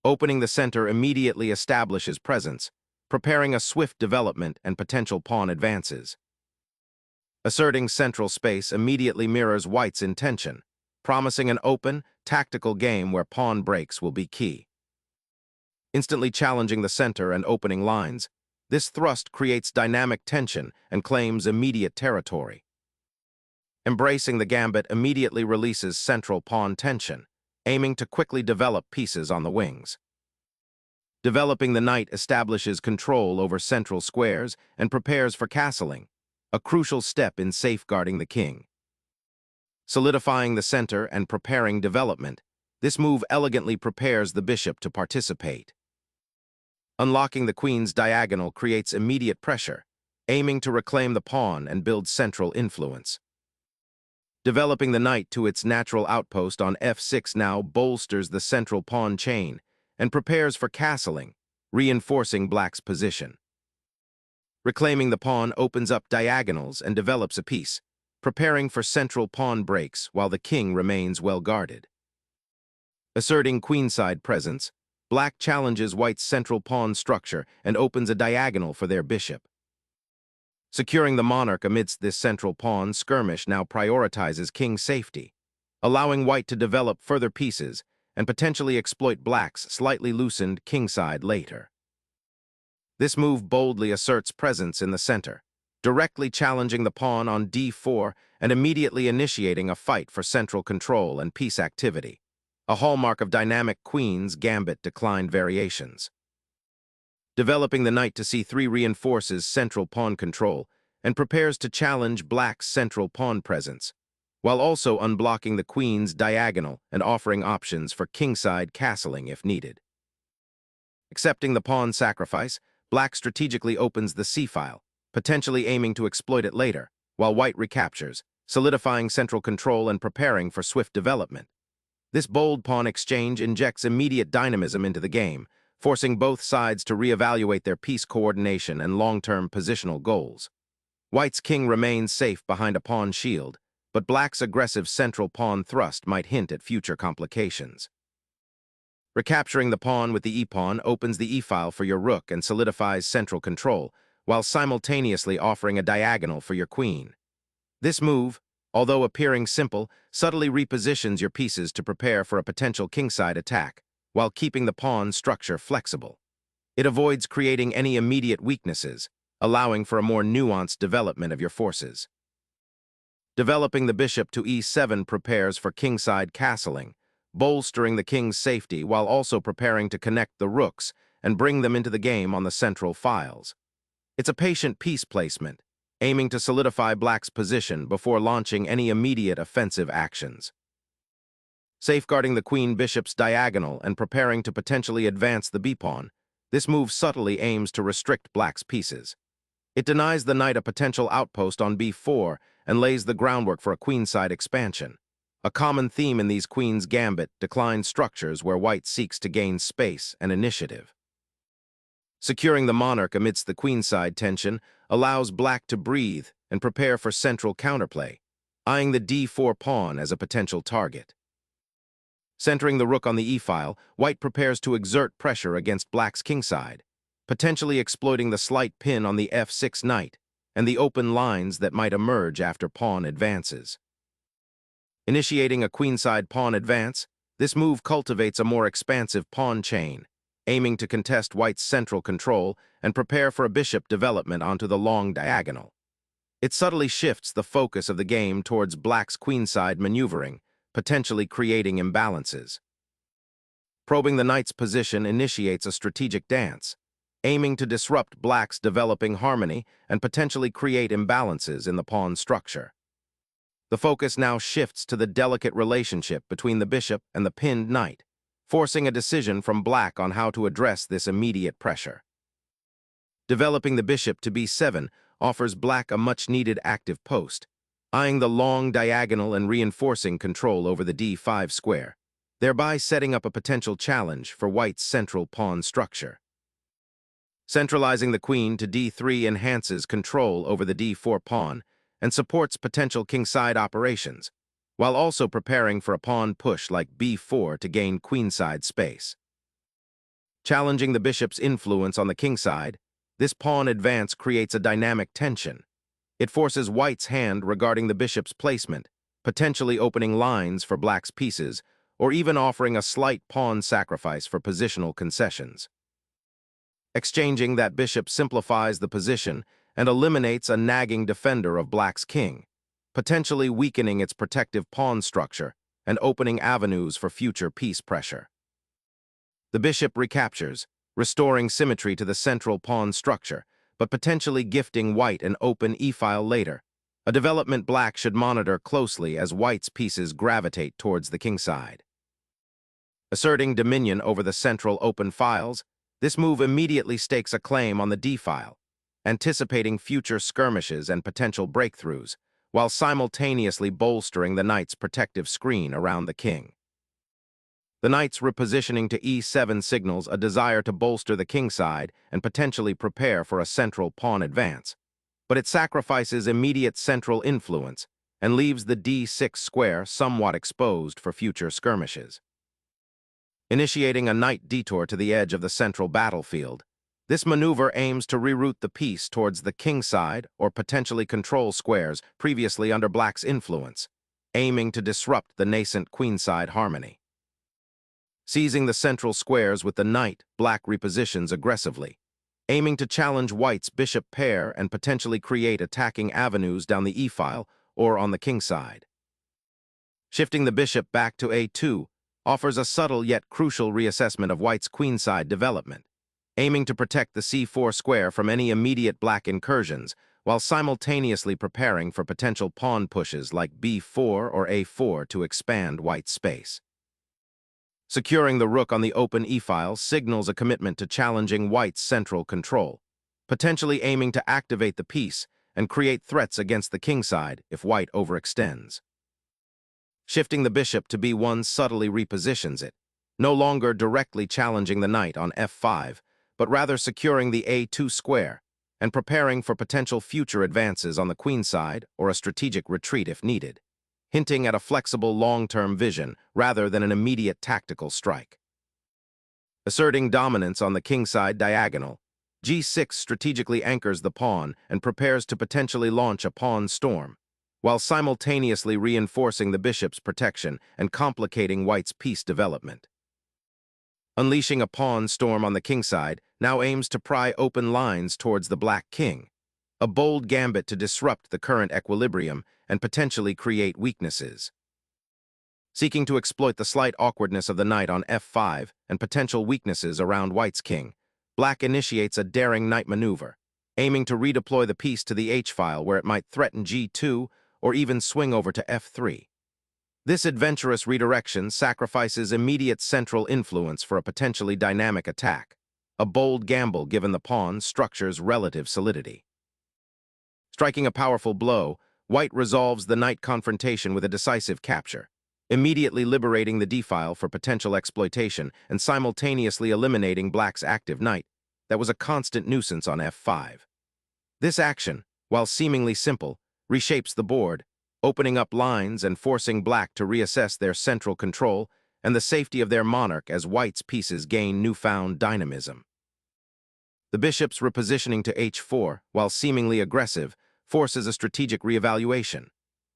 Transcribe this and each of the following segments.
Opening the center immediately establishes presence, preparing a swift development and potential pawn advances. Asserting central space immediately mirrors white's intention, promising an open, tactical game where pawn breaks will be key. Instantly challenging the center and opening lines, this thrust creates dynamic tension and claims immediate territory. Embracing the gambit immediately releases central pawn tension, aiming to quickly develop pieces on the wings. Developing the knight establishes control over central squares and prepares for castling, a crucial step in safeguarding the king. Solidifying the center and preparing development, this move elegantly prepares the bishop to participate. Unlocking the queen's diagonal creates immediate pressure, aiming to reclaim the pawn and build central influence. Developing the knight to its natural outpost on f6 now bolsters the central pawn chain and prepares for castling, reinforcing black's position. Reclaiming the pawn opens up diagonals and develops a piece, preparing for central pawn breaks while the king remains well guarded. Asserting queenside presence, black challenges white's central pawn structure and opens a diagonal for their bishop. Securing the monarch amidst this central pawn skirmish now prioritizes king's safety, allowing white to develop further pieces and potentially exploit black's slightly loosened kingside later. This move boldly asserts presence in the center, directly challenging the pawn on d4 and immediately initiating a fight for central control and piece activity, a hallmark of dynamic queen's gambit declined variations. Developing the knight to c3 reinforces central pawn control and prepares to challenge black's central pawn presence, while also unblocking the queen's diagonal and offering options for kingside castling if needed. Accepting the pawn sacrifice, black strategically opens the c-file, potentially aiming to exploit it later, while white recaptures, solidifying central control and preparing for swift development. This bold pawn exchange injects immediate dynamism into the game, forcing both sides to reevaluate their piece coordination and long-term positional goals. White's king remains safe behind a pawn shield, but black's aggressive central pawn thrust might hint at future complications. Recapturing the pawn with the e-pawn opens the e-file for your rook and solidifies central control, while simultaneously offering a diagonal for your queen. This move, although appearing simple, subtly repositions your pieces to prepare for a potential kingside attack, while keeping the pawn structure flexible. It avoids creating any immediate weaknesses, allowing for a more nuanced development of your forces. Developing the bishop to e7 prepares for kingside castling, bolstering the king's safety while also preparing to connect the rooks and bring them into the game on the central files. It's a patient piece placement, aiming to solidify black's position before launching any immediate offensive actions. Safeguarding the queen-bishop's diagonal and preparing to potentially advance the b-pawn, this move subtly aims to restrict black's pieces. It denies the knight a potential outpost on b4 and lays the groundwork for a queenside expansion. A common theme in these queen's gambit declined structures where white seeks to gain space and initiative. Securing the monarch amidst the queenside tension allows black to breathe and prepare for central counterplay, eyeing the d4 pawn as a potential target. Centering the rook on the e-file, white prepares to exert pressure against black's kingside, potentially exploiting the slight pin on the f6 knight and the open lines that might emerge after pawn advances. Initiating a queenside pawn advance, this move cultivates a more expansive pawn chain, aiming to contest white's central control and prepare for a bishop development onto the long diagonal. It subtly shifts the focus of the game towards black's queenside maneuvering, potentially creating imbalances. Probing the knight's position initiates a strategic dance, aiming to disrupt black's developing harmony and potentially create imbalances in the pawn structure. The focus now shifts to the delicate relationship between the bishop and the pinned knight, forcing a decision from black on how to address this immediate pressure. Developing the bishop to b7 offers black a much-needed active post, eyeing the long diagonal and reinforcing control over the d5 square, thereby setting up a potential challenge for white's central pawn structure. Centralizing the queen to d3 enhances control over the d4 pawn and supports potential kingside operations, while also preparing for a pawn push like b4 to gain queenside space. Challenging the bishop's influence on the kingside, this pawn advance creates a dynamic tension. It forces white's hand regarding the bishop's placement, potentially opening lines for black's pieces, or even offering a slight pawn sacrifice for positional concessions. Exchanging that bishop simplifies the position and eliminates a nagging defender of black's king, potentially weakening its protective pawn structure and opening avenues for future piece pressure. The bishop recaptures, restoring symmetry to the central pawn structure, but potentially gifting white an open e-file later, a development black should monitor closely as white's pieces gravitate towards the kingside. Asserting dominion over the central open files, this move immediately stakes a claim on the d-file, anticipating future skirmishes and potential breakthroughs, while simultaneously bolstering the knight's protective screen around the king. The knight's repositioning to e7 signals a desire to bolster the kingside and potentially prepare for a central pawn advance, but it sacrifices immediate central influence and leaves the d6 square somewhat exposed for future skirmishes. Initiating a knight detour to the edge of the central battlefield, this maneuver aims to reroute the piece towards the kingside or potentially control squares previously under black's influence, aiming to disrupt the nascent queenside harmony. Seizing the central squares with the knight, black repositions aggressively, aiming to challenge white's bishop pair and potentially create attacking avenues down the e-file or on the kingside. Shifting the bishop back to a2 offers a subtle yet crucial reassessment of white's queenside development, aiming to protect the c4 square from any immediate black incursions while simultaneously preparing for potential pawn pushes like b4 or a4 to expand white's space. Securing the rook on the open e-file signals a commitment to challenging white's central control, potentially aiming to activate the piece and create threats against the kingside if white overextends. Shifting the bishop to b1 subtly repositions it, no longer directly challenging the knight on f5, but rather securing the a2 square and preparing for potential future advances on the queenside or a strategic retreat if needed, hinting at a flexible long-term vision rather than an immediate tactical strike. Asserting dominance on the kingside diagonal, g6 strategically anchors the pawn and prepares to potentially launch a pawn storm, while simultaneously reinforcing the bishop's protection and complicating white's piece development. Unleashing a pawn storm on the kingside now aims to pry open lines towards the black king, a bold gambit to disrupt the current equilibrium and potentially create weaknesses. Seeking to exploit the slight awkwardness of the knight on f5 and potential weaknesses around white's king, black initiates a daring knight maneuver, aiming to redeploy the piece to the h-file where it might threaten g2 or even swing over to f3. This adventurous redirection sacrifices immediate central influence for a potentially dynamic attack, a bold gamble given the pawn structure's relative solidity. Striking a powerful blow, white resolves the knight confrontation with a decisive capture, immediately liberating the d-file for potential exploitation and simultaneously eliminating black's active knight that was a constant nuisance on f5. This action, while seemingly simple, reshapes the board, opening up lines and forcing black to reassess their central control and the safety of their monarch as white's pieces gain newfound dynamism. The bishop's repositioning to h4, while seemingly aggressive, forces a strategic reevaluation.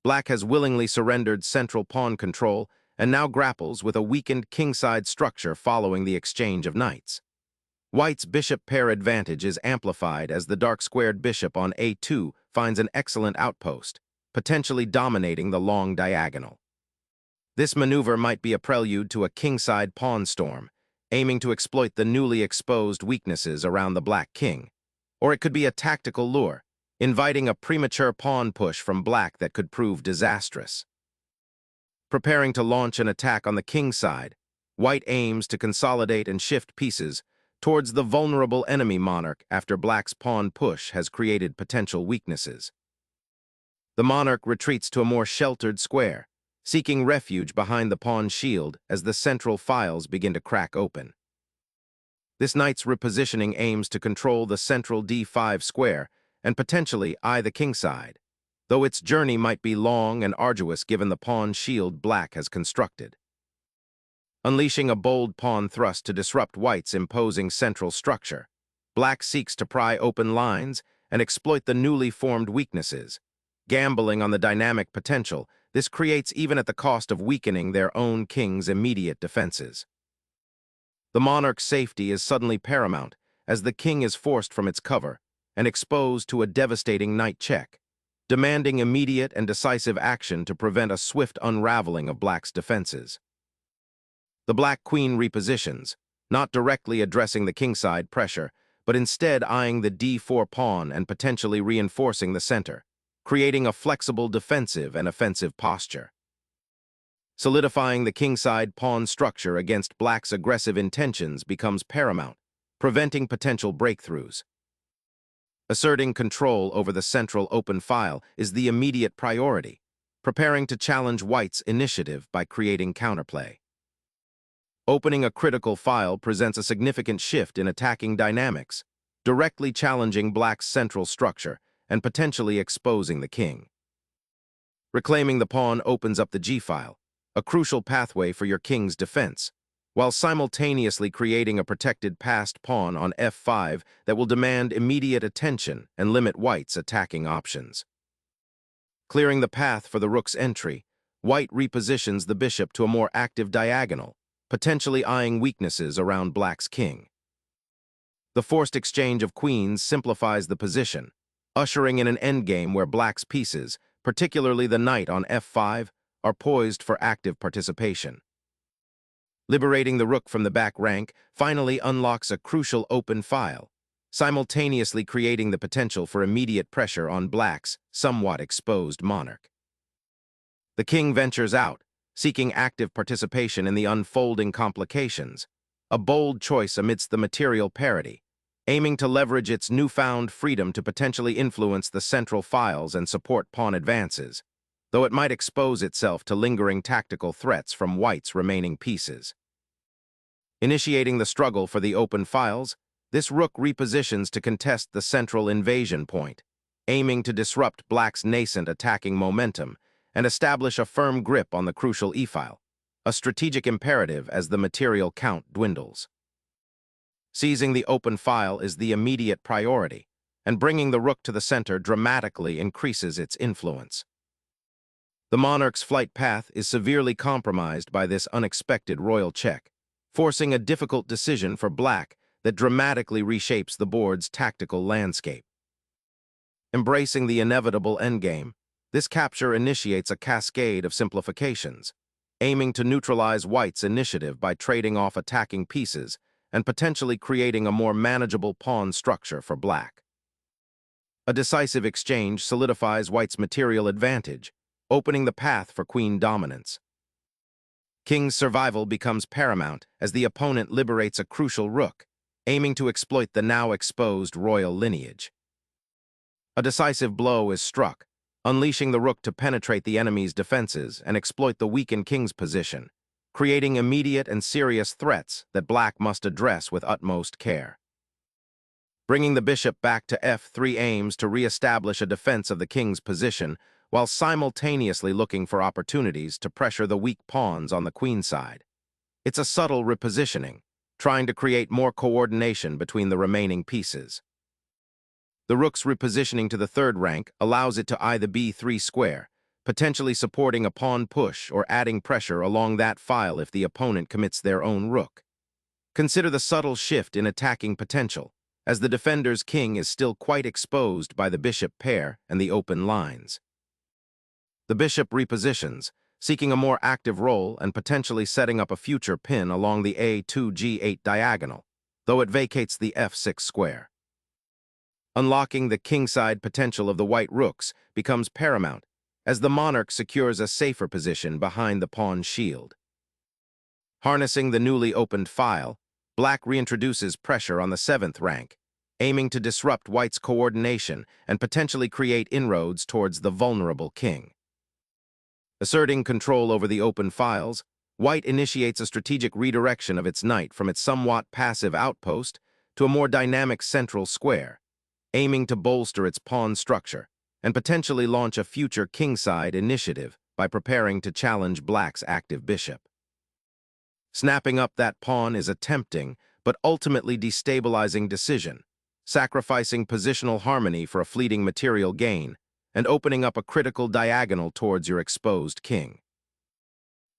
Black has willingly surrendered central pawn control and now grapples with a weakened kingside structure following the exchange of knights. White's bishop pair advantage is amplified as the dark-squared bishop on a2 finds an excellent outpost, potentially dominating the long diagonal. This maneuver might be a prelude to a kingside pawn storm, aiming to exploit the newly exposed weaknesses around the black king, or it could be a tactical lure, inviting a premature pawn push from black that could prove disastrous. Preparing to launch an attack on the king's side, white aims to consolidate and shift pieces towards the vulnerable enemy monarch after black's pawn push has created potential weaknesses. The monarch retreats to a more sheltered square, seeking refuge behind the pawn shield as the central files begin to crack open. This knight's repositioning aims to control the central d5 square and potentially eye the kingside, though its journey might be long and arduous given the pawn shield black has constructed. Unleashing a bold pawn thrust to disrupt white's imposing central structure, black seeks to pry open lines and exploit the newly formed weaknesses. Gambling on the dynamic potential, this creates even at the cost of weakening their own king's immediate defenses. The monarch's safety is suddenly paramount, as the king is forced from its cover and exposed to a devastating knight check, demanding immediate and decisive action to prevent a swift unraveling of black's defenses. The black queen repositions, not directly addressing the kingside pressure, but instead eyeing the d4 pawn and potentially reinforcing the center, creating a flexible defensive and offensive posture. Solidifying the kingside pawn structure against black's aggressive intentions becomes paramount, preventing potential breakthroughs. Asserting control over the central open file is the immediate priority, preparing to challenge white's initiative by creating counterplay. Opening a critical file presents a significant shift in attacking dynamics, directly challenging black's central structure and potentially exposing the king. Reclaiming the pawn opens up the g-file, a crucial pathway for your king's defense, while simultaneously creating a protected passed pawn on f5 that will demand immediate attention and limit white's attacking options. Clearing the path for the rook's entry, white repositions the bishop to a more active diagonal, potentially eyeing weaknesses around black's king. The forced exchange of queens simplifies the position, ushering in an endgame where black's pieces, particularly the knight on f5, are poised for active participation. Liberating the rook from the back rank finally unlocks a crucial open file, simultaneously creating the potential for immediate pressure on black's somewhat exposed monarch. The king ventures out, seeking active participation in the unfolding complications, a bold choice amidst the material parity, aiming to leverage its newfound freedom to potentially influence the central files and support pawn advances, though it might expose itself to lingering tactical threats from white's remaining pieces. Initiating the struggle for the open files, this rook repositions to contest the central invasion point, aiming to disrupt black's nascent attacking momentum and establish a firm grip on the crucial e-file, a strategic imperative as the material count dwindles. Seizing the open file is the immediate priority, and bringing the rook to the center dramatically increases its influence. The monarch's flight path is severely compromised by this unexpected royal check, forcing a difficult decision for black that dramatically reshapes the board's tactical landscape. Embracing the inevitable endgame, this capture initiates a cascade of simplifications, aiming to neutralize white's initiative by trading off attacking pieces and potentially creating a more manageable pawn structure for black. A decisive exchange solidifies white's material advantage, opening the path for queen dominance. King's survival becomes paramount as the opponent liberates a crucial rook, aiming to exploit the now exposed royal lineage. A decisive blow is struck, unleashing the rook to penetrate the enemy's defenses and exploit the weakened king's position, creating immediate and serious threats that black must address with utmost care. Bringing the bishop back to f3 aims to re-establish a defense of the king's position, while simultaneously looking for opportunities to pressure the weak pawns on the queen side. It's a subtle repositioning, trying to create more coordination between the remaining pieces. The rook's repositioning to the third rank allows it to eye the b3 square, potentially supporting a pawn push or adding pressure along that file if the opponent commits their own rook. Consider the subtle shift in attacking potential, as the defender's king is still quite exposed by the bishop pair and the open lines. The bishop repositions, seeking a more active role and potentially setting up a future pin along the a2-g8 diagonal, though it vacates the f6 square. Unlocking the kingside potential of the white rooks becomes paramount, as the monarch secures a safer position behind the pawn shield. Harnessing the newly opened file, black reintroduces pressure on the 7th rank, aiming to disrupt white's coordination and potentially create inroads towards the vulnerable king. Asserting control over the open files, white initiates a strategic redirection of its knight from its somewhat passive outpost to a more dynamic central square, aiming to bolster its pawn structure and potentially launch a future kingside initiative by preparing to challenge black's active bishop. Snapping up that pawn is a tempting, but ultimately destabilizing decision, sacrificing positional harmony for a fleeting material gain, and opening up a critical diagonal towards your exposed king.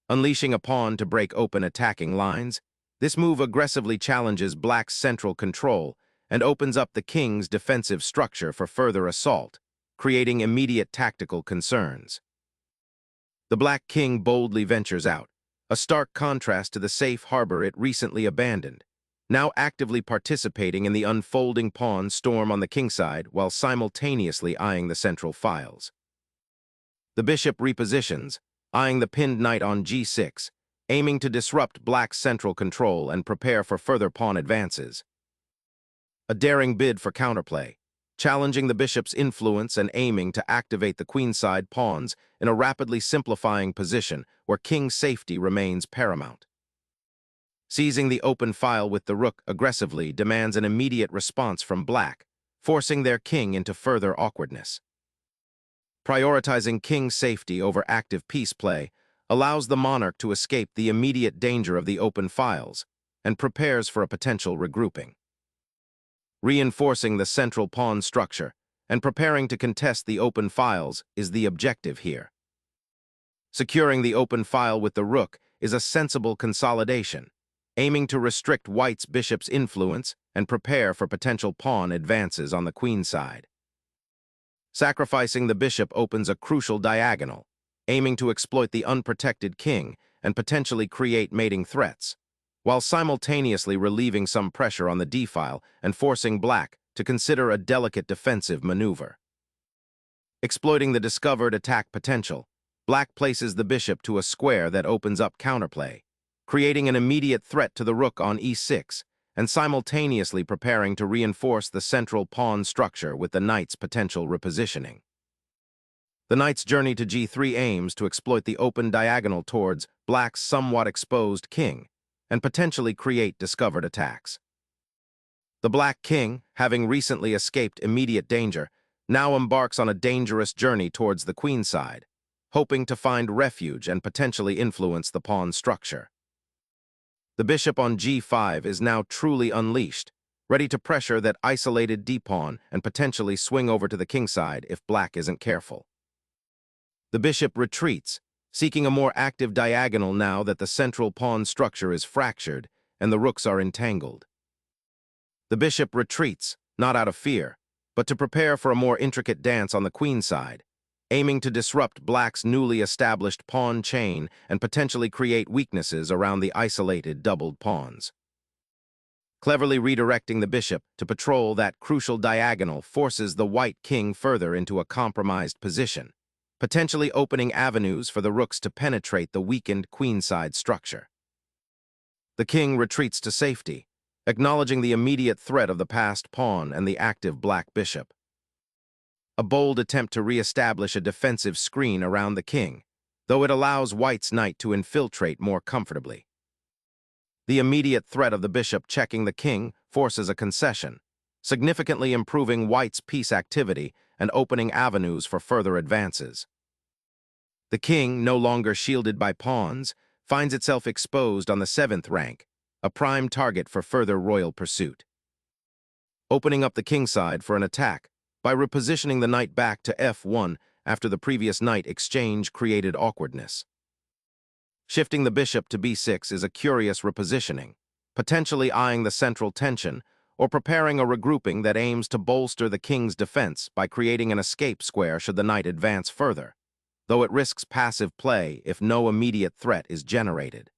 Unleashing a pawn to break open attacking lines, this move aggressively challenges black's central control and opens up the king's defensive structure for further assault, creating immediate tactical concerns. The black king boldly ventures out, a stark contrast to the safe harbor it recently abandoned, now actively participating in the unfolding pawn storm on the kingside while simultaneously eyeing the central files. The bishop repositions, eyeing the pinned knight on g6, aiming to disrupt black's central control and prepare for further pawn advances. A daring bid for counterplay, challenging the bishop's influence and aiming to activate the queenside pawns in a rapidly simplifying position where king safety remains paramount. Seizing the open file with the rook aggressively demands an immediate response from black, forcing their king into further awkwardness. Prioritizing king safety over active piece play allows the monarch to escape the immediate danger of the open files and prepares for a potential regrouping. Reinforcing the central pawn structure and preparing to contest the open files is the objective here. Securing the open file with the rook is a sensible consolidation, aiming to restrict white's bishop's influence and prepare for potential pawn advances on the queen side. Sacrificing the bishop opens a crucial diagonal, aiming to exploit the unprotected king and potentially create mating threats, while simultaneously relieving some pressure on the d-file and forcing black to consider a delicate defensive maneuver. Exploiting the discovered attack potential, black places the bishop to a square that opens up counterplay, creating an immediate threat to the rook on e6 and simultaneously preparing to reinforce the central pawn structure with the knight's potential repositioning. The knight's journey to g3 aims to exploit the open diagonal towards black's somewhat exposed king and potentially create discovered attacks. The black king, having recently escaped immediate danger, now embarks on a dangerous journey towards the queenside, hoping to find refuge and potentially influence the pawn structure. The bishop on g5 is now truly unleashed, ready to pressure that isolated d-pawn and potentially swing over to the kingside if black isn't careful. The bishop retreats, seeking a more active diagonal now that the central pawn structure is fractured and the rooks are entangled. The bishop retreats, not out of fear, but to prepare for a more intricate dance on the queenside, aiming to disrupt black's newly established pawn chain and potentially create weaknesses around the isolated doubled pawns. Cleverly redirecting the bishop to patrol that crucial diagonal forces the white king further into a compromised position, potentially opening avenues for the rooks to penetrate the weakened queenside structure. The king retreats to safety, acknowledging the immediate threat of the passed pawn and the active black bishop. A bold attempt to re-establish a defensive screen around the king, though it allows white's knight to infiltrate more comfortably. The immediate threat of the bishop checking the king forces a concession, significantly improving white's piece activity and opening avenues for further advances. The king, no longer shielded by pawns, finds itself exposed on the 7th rank, a prime target for further royal pursuit. Opening up the kingside for an attack by repositioning the knight back to f1 after the previous knight exchange created awkwardness. Shifting the bishop to b6 is a curious repositioning, potentially eyeing the central tension or preparing a regrouping that aims to bolster the king's defense by creating an escape square should the knight advance further, though it risks passive play if no immediate threat is generated.